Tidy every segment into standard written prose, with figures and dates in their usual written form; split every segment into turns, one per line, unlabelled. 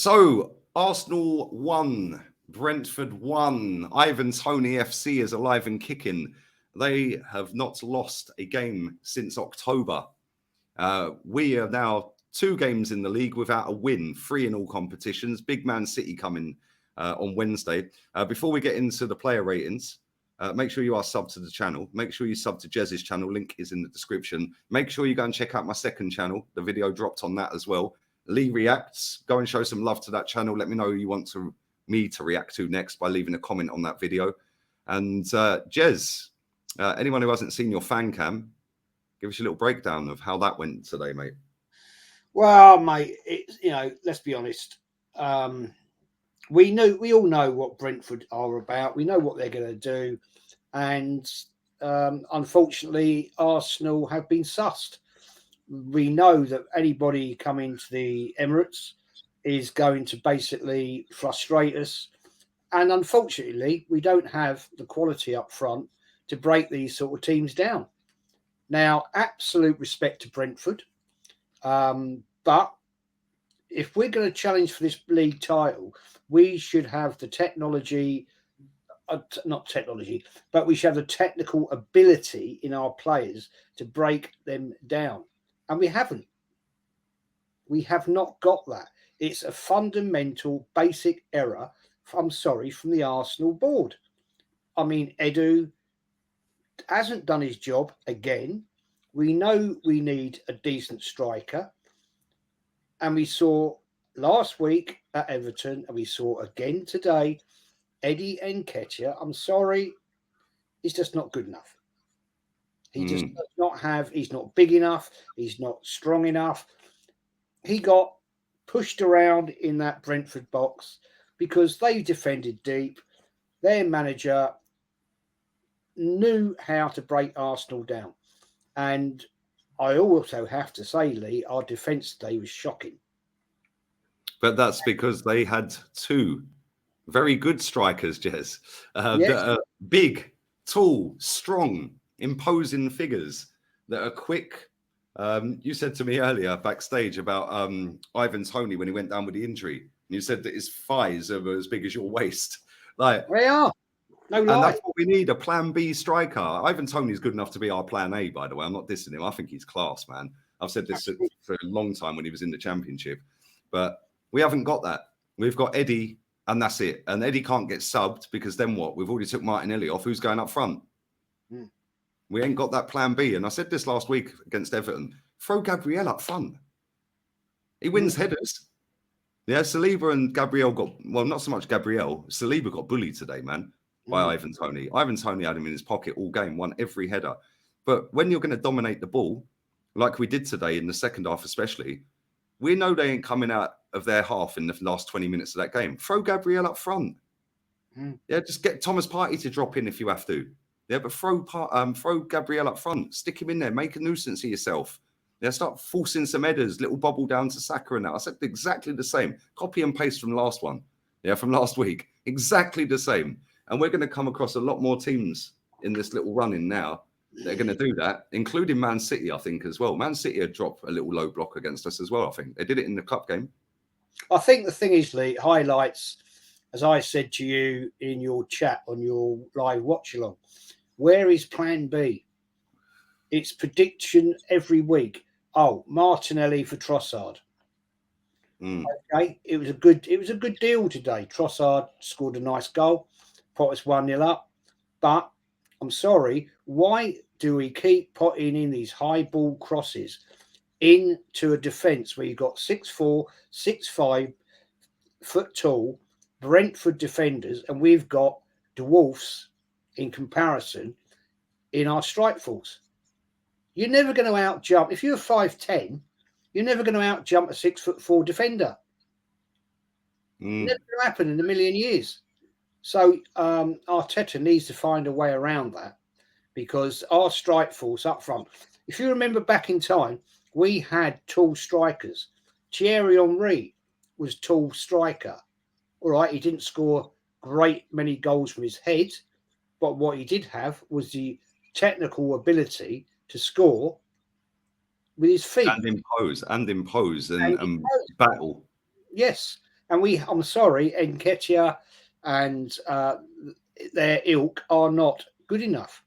So, Arsenal won, Brentford won, Ivan Toney FC is alive and kicking. They have not lost a game since October. We are now 2 games in the league without a win, 3 in all competitions. Big Man City coming on Wednesday. Before we get into the player ratings, make sure you are sub to the channel. Make sure you sub to JEZ'S channel. Link is in the description. Make sure you go and check out my second channel. The video dropped on that as well. Lee Reacts. Go and show some love to that channel. Let me know who you want me to react to next by leaving a comment on that video. And Jez, anyone who hasn't seen your fan cam, give us a little breakdown of how that went today, mate.
Well, mate, let's be honest. We all know what Brentford are about. We know what they're going to do, and unfortunately, Arsenal have been sussed. We know that anybody coming to the Emirates is going to basically frustrate us, and unfortunately, we don't have the quality up front to break these sort of teams down. Now, absolute respect to Brentford, but if we're going to challenge for this league title, we should have the technology, not technology, but we should have the technical ability in our players to break them down. And we haven't. We have not got that. It's a fundamental, basic error, from the Arsenal board. I mean, Edu hasn't done his job again. We know we need a decent striker. And we saw last week at Everton, and we saw again today, Eddie Nketiah. I'm sorry, he's just not good enough. He just does not have, he's not big enough, he's not strong enough. He got pushed around in that Brentford box because they defended deep. Their manager knew how to break Arsenal down. And I also have to say, Lee, our defence today was shocking.
But that's because they had 2 very good strikers, Jez. That are big, tall, strong, imposing figures that are quick. You said to me earlier backstage about Ivan Toney when he went down with the injury. And you said that his thighs are as big as your waist. Like,
they are. No lie.
And that's what we need, a plan B striker. Ivan Toney's good enough to be our plan A, by the way. I'm not dissing him. I think he's class, man. I've said this for a long time when he was in the Championship. But we haven't got that. We've got Eddie, and that's it. And Eddie can't get subbed because then what? We've already took Martinelli off. Who's going up front? We ain't got that plan B. And I said this last week against Everton. Throw Gabriel up front. He wins headers. Yeah, Saliba and Gabriel got, well, not so much Gabriel. Saliba got bullied today, man, by Ivan Toney. Ivan Toney had him in his pocket all game, won every header. But when you're going to dominate the ball, like we did today in the second half especially, we know they ain't coming out of their half in the last 20 minutes of that game. Throw Gabriel up front. Yeah, just get Thomas Partey to drop in if you have to. Yeah, but throw Gabriel up front. Stick him in there. Make a nuisance of yourself. Yeah, start forcing some headers, little bobble down to Saka and that. I said exactly the same. Copy and paste from last one. Yeah, from last week. Exactly the same. And we're going to come across a lot more teams in this little run-in now. They're going to do that, including Man City, I think, as well. Man City had dropped a little low block against us as well, I think. They did it in the cup game.
I think the thing is, Lee, highlights, as I said to you in your chat on your live watch-along, where is plan B? It's prediction every week. Oh, Martinelli for Trossard. Okay, it was a good deal today. Trossard scored a nice goal, put us 1-0 up. But I'm sorry, why do we keep putting in these high ball crosses into a defence where you've got 6'4", 6'5", foot tall Brentford defenders, and we've got dwarfs in comparison in our strike force? You're never going to out jump. If you're 5'10", you're never going to out jump a 6'4" defender. Never going to happen in a million years. So Arteta needs to find a way around that, because our strike force up front, if you remember back in time, we had tall strikers. Thierry Henry was tall striker. All right, he didn't score great many goals from his head, but what he did have was the technical ability to score with his feet.
And impose and battle.
Yes. And I'm sorry, Nketiah and their ilk are not good enough.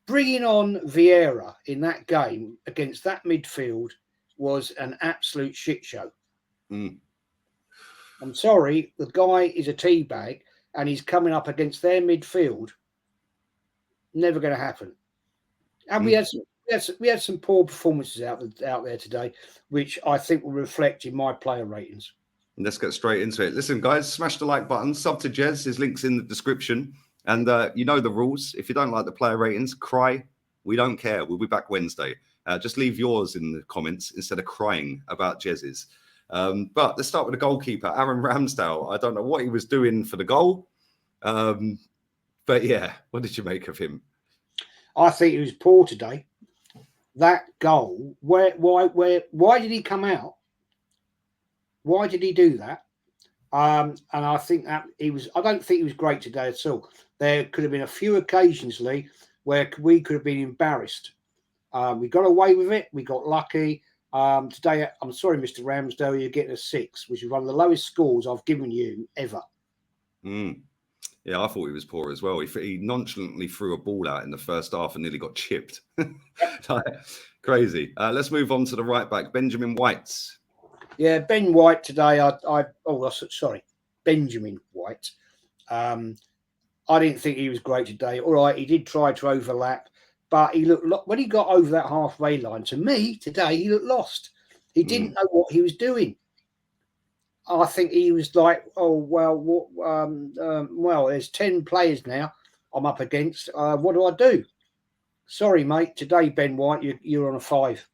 Bringing on Vieira in that game against that midfield was an absolute shit show.
Mm.
I'm sorry, the guy is a teabag and he's coming up against their midfield. Never going to happen. And we had some poor performances out there today, which I think will reflect in my player ratings.
Let's get straight into it. Listen, guys, smash the like button, sub to JEZ'S. His link's in the description. And you know the rules. If you don't like the player ratings, cry. We don't care. We'll be back Wednesday. Just leave yours in the comments instead of crying about JEZ'S. But let's start with the goalkeeper, Aaron Ramsdale. I don't know what he was doing for the goal. But yeah, what did you make of him?
I think he was poor today. That goal, why did he come out? Why did he do that? And I think that I don't think he was great today at all. There could have been a few occasions, Lee, where we could have been embarrassed. We got away with it. We got lucky. Today, I'm sorry, Mr. Ramsdale, you're getting a 6, which is one of the lowest scores I've given you ever.
Yeah, I thought he was poor as well. He nonchalantly threw a ball out in the first half and nearly got chipped. Crazy. Let's move on to the right back, Benjamin White.
Yeah, Ben White today. Sorry, Benjamin White. I didn't think he was great today. All right, he did try to overlap, but he looked, when he got over that halfway line, to me today, he looked lost. He didn't know what he was doing. I think he was like, oh, well, there's 10 players now I'm up against. What do I do? Sorry, mate. Today, Ben White, you're on a 5.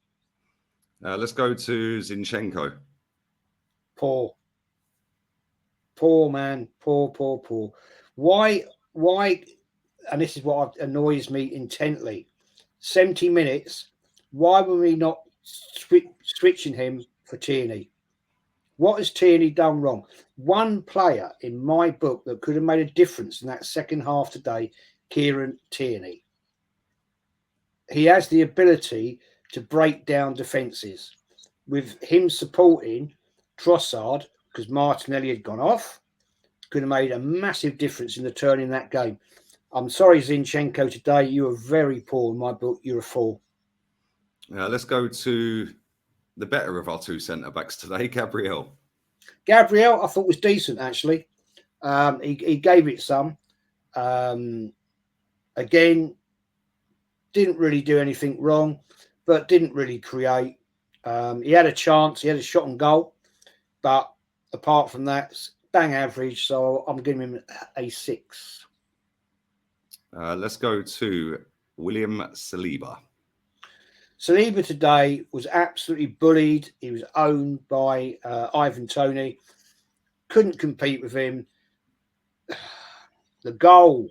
Let's go to Zinchenko.
Poor, man. Poor. Why? And this is what annoys me intently. 70 minutes. Why were we not switching him for Tierney? What has Tierney done wrong? One player in my book that could have made a difference in that second half today, Kieran Tierney. He has the ability to break down defences. With him supporting Trossard, because Martinelli had gone off, could have made a massive difference in the turn in that game. I'm sorry, Zinchenko, today you were very poor in my book. You're a 4.
Let's go to the better of our 2 centre-backs today, Gabriel.
Gabriel, I thought was decent, actually. He gave it some. Again, didn't really do anything wrong, but didn't really create. He had a chance. He had a shot on goal. But apart from that, bang average. So I'm giving him a 6.
Let's go to William Saliba.
Saliba today was absolutely bullied. He was owned by Ivan Toney. Couldn't compete with him. The goal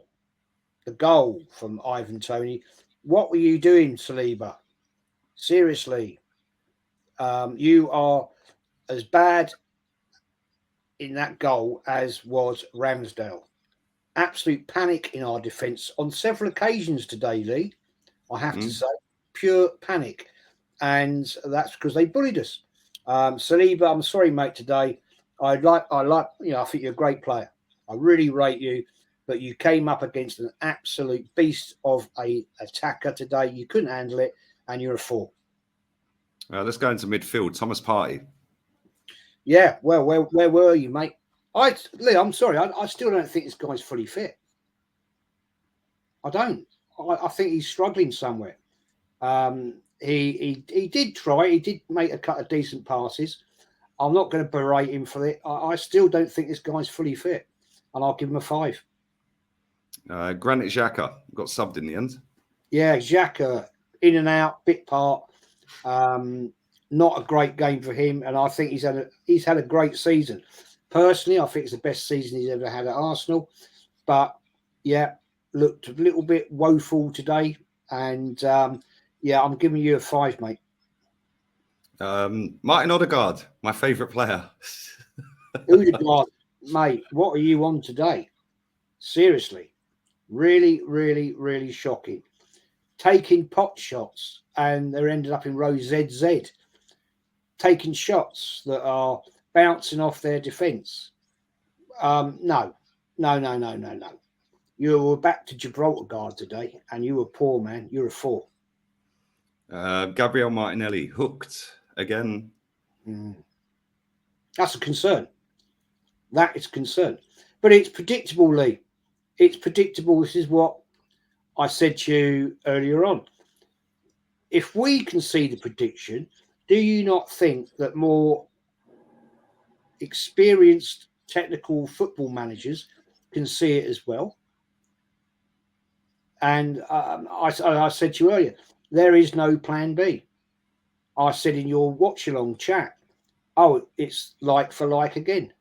from Ivan Toney. What were you doing, Saliba? Seriously, you are as bad in that goal as was Ramsdale. Absolute panic in our defence on several occasions today, Lee. I have to say. Pure panic, and that's because they bullied us. Saliba, I'm sorry, mate. Today, I like. I think you're a great player. I really rate you, but you came up against an absolute beast of a attacker today. You couldn't handle it, and you're a 4.
Let's go into midfield. Thomas Partey.
Yeah, well, where were you, mate? Lee, I'm sorry. I still don't think this guy's fully fit. I don't. I think he's struggling somewhere. He did try. He did make a couple of decent passes. I'm not going to berate him for it. I still don't think this guy's fully fit, and I'll give him a 5.
Granit Xhaka got subbed in the end.
Yeah, Xhaka in and out, bit part. Not a great game for him, and I think he's had a great season. Personally, I think it's the best season he's ever had at Arsenal. But yeah, looked a little bit woeful today, and yeah, I'm giving you a 5, mate.
Martin Odegaard, my favourite player.
Odegaard, mate, what are you on today? Seriously, really shocking. Taking pot shots, and they're ended up in row ZZ. Taking shots that are bouncing off their defence. No. You were back to Gibraltar guard today, and you were poor, man. You're a 4.
Gabriel Martinelli hooked again.
That's a concern. That is a concern. But it's predictable, Lee. It's predictable. This is what I said to you earlier on. If we can see the prediction, do you not think that more experienced technical football managers can see it as well? And I said to you earlier, there is no plan B. I said in your watch-along chat, oh, it's like for like again.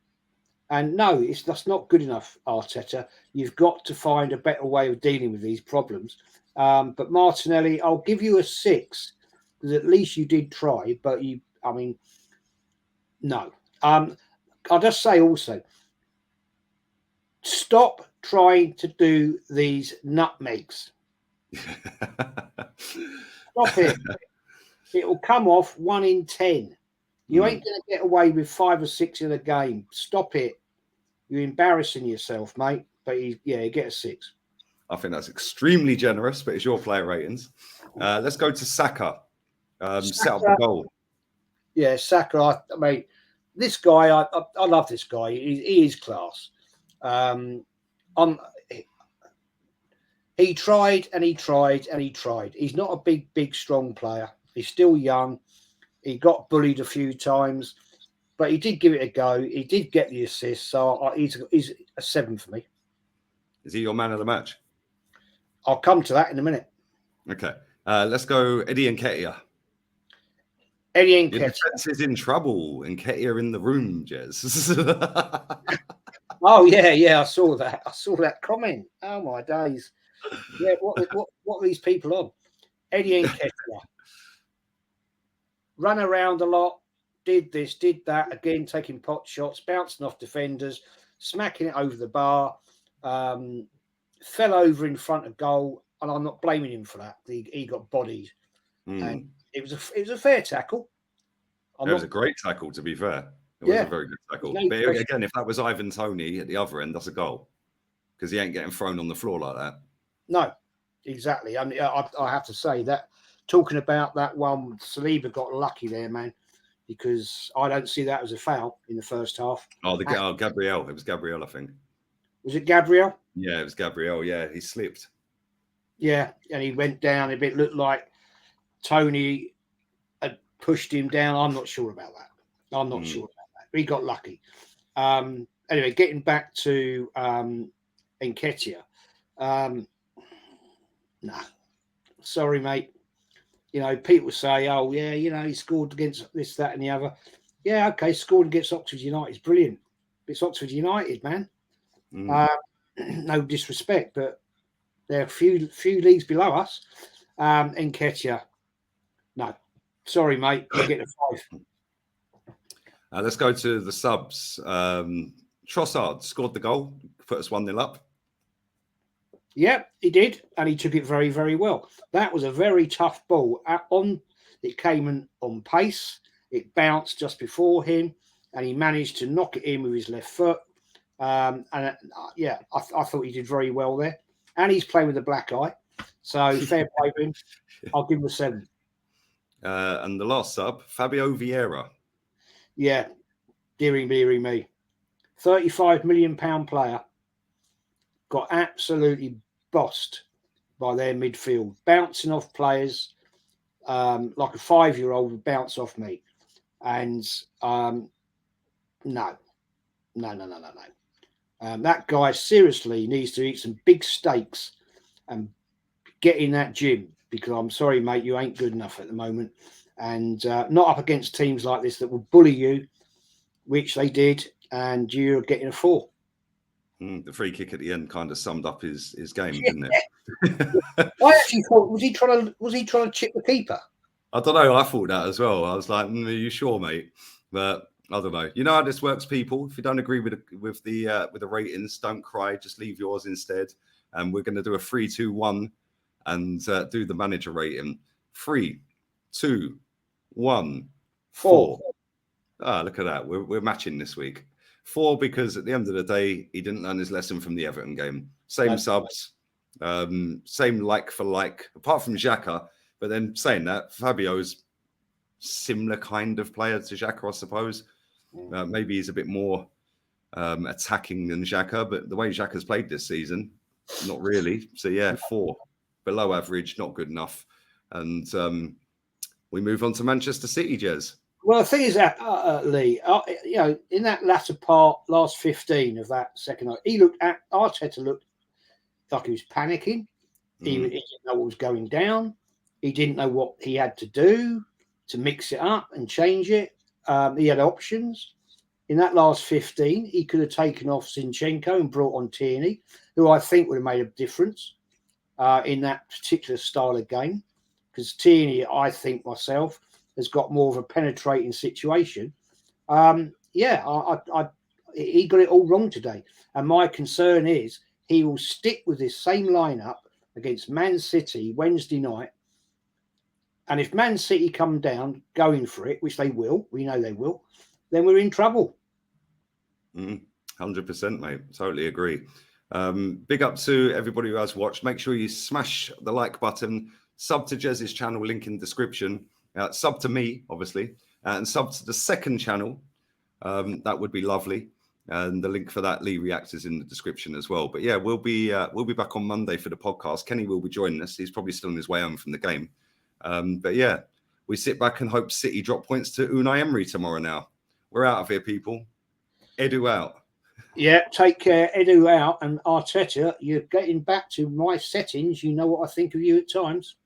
And no, that's not good enough, Arteta. You've got to find a better way of dealing with these problems. But Martinelli, I'll give you a 6, because at least you did try. But no. I'll just say also, stop trying to do these nutmegs. Stop it. It will come off 1 in 10. You ain't going to get away with 5 or 6 in a game. Stop it. You're embarrassing yourself, mate. But you get a 6.
I think that's extremely generous, but it's your player ratings. Let's go to Saka. Set up the goal.
Yeah, Saka. This guy, I love this guy. He is class. He tried and he tried and he tried. He's not a big, strong player. He's still young. He got bullied a few times, but he did give it a go. He did get the assist, so he's a 7 for me.
Is he your man of the match?
I'll come to that in a minute.
Okay. Let's go Eddie Nketiah.
Eddie Nketiah.
Your defense is in trouble. Nketiah in the room, Jez.
Oh, yeah, I saw that. I saw that comment. Oh, my days. Yeah, what are these people on? Eddie Nketiah. Run around a lot, did this, did that, again, taking pot shots, bouncing off defenders, smacking it over the bar, fell over in front of goal, and I'm not blaming him for that. He got bodied. And it was a fair tackle.
It was a great tackle, to be fair. It was a very good tackle. But again, if that was Ivan Toney at the other end, that's a goal. Because he ain't getting thrown on the floor like that.
No, exactly. I mean, I have to say that, talking about that one, Saliba got lucky there, man, because I don't see that as a foul in the first half.
Gabriel. It was Gabriel, I think.
Was it Gabriel?
Yeah, it was Gabriel. Yeah, he slipped.
Yeah, and he went down. It looked like Tony had pushed him down. I'm not sure about that. I'm not sure about that. But he got lucky. Anyway, getting back to Nketiah. No, sorry, mate. People say, oh, yeah, he scored against this, that, and the other. Yeah, okay, scored against Oxford United is brilliant. It's Oxford United, man. No disrespect, but they're a few leagues below us. Nketiah, no. Sorry, mate. You get a 5.
Let's go to the subs. Trossard scored the goal, put us 1-0 up.
Yeah, he did, and he took it very, very well. That was a very tough ball. It came in on pace. It bounced just before him, and he managed to knock it in with his left foot. I thought he did very well there. And he's playing with a black eye, so fair play to him. I'll give him a 7.
And the last sub, Fabio Vieira.
Yeah, dearie me. £35 million player got absolutely bossed by their midfield, bouncing off players like a 5-year-old would bounce off me. And no. That guy seriously needs to eat some big steaks and get in that gym, because I'm sorry, mate, you ain't good enough at the moment. And not up against teams like this that will bully you, which they did, and you're getting a 4.
The free kick at the end kind of summed up his game, didn't it?
I actually thought, was he trying to chip the keeper?
I don't know. I thought that as well. I was like, are you sure, mate? But I don't know. You know how this works, people. If you don't agree with the ratings, don't cry. Just leave yours instead. And we're going to do a 3, 2, 1 and do the manager rating. 3, 2, 1, 4. Ah, look at that. We're matching this week. 4 because at the end of the day, he didn't learn his lesson from the Everton game. Same
No.
subs, same like for like, apart from Xhaka. But then saying that, Fabio's similar kind of player to Xhaka, I suppose. Maybe he's a bit more attacking than Xhaka, but the way Xhaka's played this season, not really. So yeah, 4 below average, not good enough. And we move on to Manchester City, Jez.
Well, the thing is that Lee, in that latter part, last 15 of that second night, Arteta looked like he was panicking. He didn't know what was going down. He didn't know what he had to do to mix it up and change it. He had options. In that last 15, he could have taken off Zinchenko and brought on Tierney, who I think would have made a difference in that particular style of game. Because Tierney, I think myself, has got more of a penetrating situation. He got it all wrong today. And my concern is he will stick with this same lineup against Man City Wednesday night. And if Man City come down going for it, which they will, we know they will, then we're in trouble.
100%, mate. Totally agree. Big up to everybody who has watched. Make sure you smash the like button, sub to JEZ'S channel, link in description. Sub to me, obviously, and sub to the second channel. That would be lovely. And the link for that, Lee Reacts, is in the description as well. But yeah, we'll be back on Monday for the podcast. Kenny will be joining us. He's probably still on his way home from the game. But yeah, we sit back and hope City drop points to Unai Emery tomorrow now. We're out of here, people. Edu out.
Yeah, take care. Edu out. And Arteta, you're getting back to my settings. You know what I think of you at times.